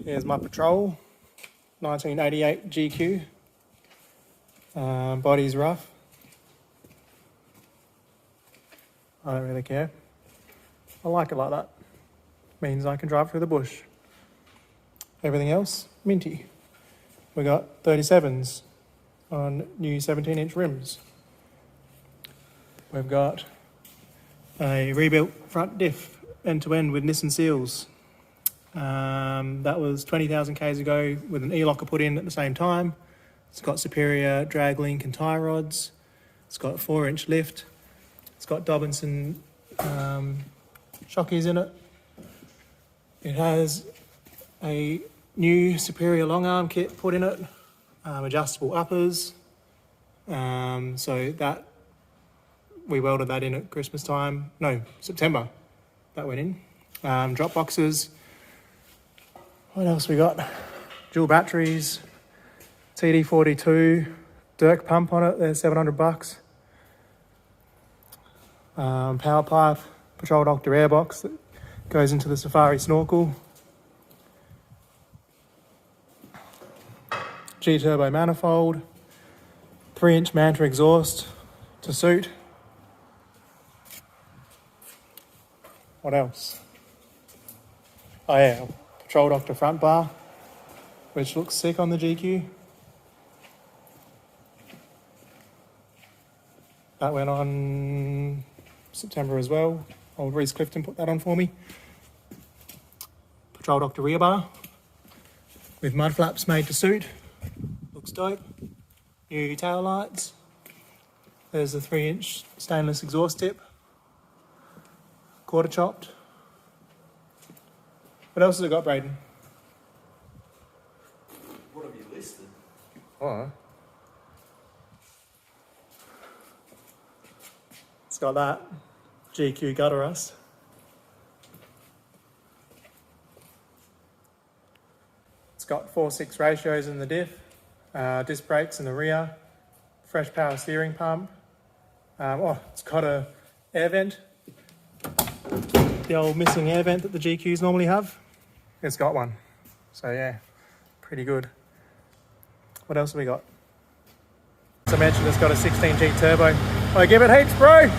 Here's my Patrol, 1988 GQ. Body's rough. I don't really care. I like it like that. Means I can drive through the bush. Everything else, minty. We got 37s on new 17-inch rims. We've got a rebuilt front diff, end-to-end with Nissan seals. That was 20,000 k's ago with an e-locker put in at the same time. It's got superior drag link and tie rods. It's got a 4-inch lift. It's got Dobinson shockies in it. It has a new superior long arm kit put in it, adjustable uppers. So that we welded that in at Christmas time. No, September that went in. Drop boxes. What else we got? Dual batteries, TD42, Dirk pump on it. They're $700. Power pipe, Patrol Doctor airbox that goes into the Safari snorkel. G-turbo manifold, 3-inch Manta exhaust to suit. What else? Oh yeah, Patrol Doctor front bar, which looks sick on the GQ. That went on September as well. Old Reese Clifton put that on for me. Patrol Doctor rear bar with mud flaps made to suit. Looks dope. New tail lights. There's a 3-inch stainless exhaust tip. Quarter chopped. What else has it got, Braden? What have you listed? Oh. It's got that GQ gutter rust. It's got 4:6 ratios in the diff, disc brakes in the rear, fresh power steering pump. It's got a air vent, the old missing air vent that the GQs normally have. It's got one, so yeah, pretty good. What else have we got? As I mentioned, it's got a 16G turbo. I give it heaps, bro!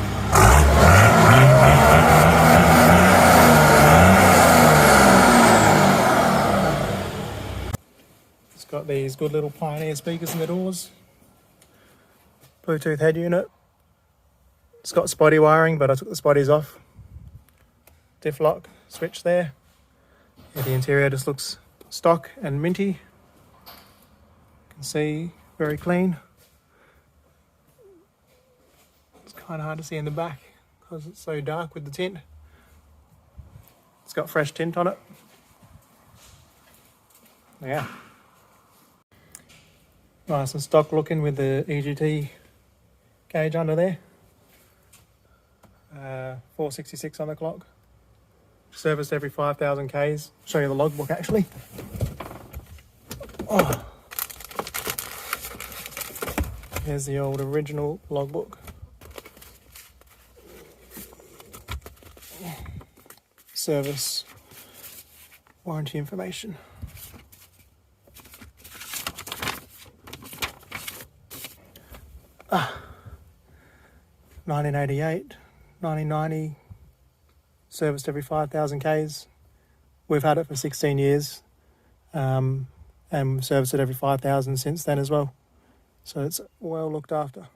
It's got these good little Pioneer speakers in the doors. Bluetooth head unit. It's got spotty wiring, but I took the spotties off. Diff lock switch there. Yeah, the interior just looks stock and minty. You can see, very clean. It's kind of hard to see in the back because it's so dark with the tint. It's got fresh tint on it. Yeah. Nice and stock looking with the EGT gauge under there. 466 on the clock. Serviced every 5,000 Ks. Show you the logbook actually. Oh. Here's the old original logbook. Service warranty information. Ah, 1988, 1990, serviced every 5,000 Ks. We've had it for 16 years and serviced it every 5,000 since then as well. So it's well looked after.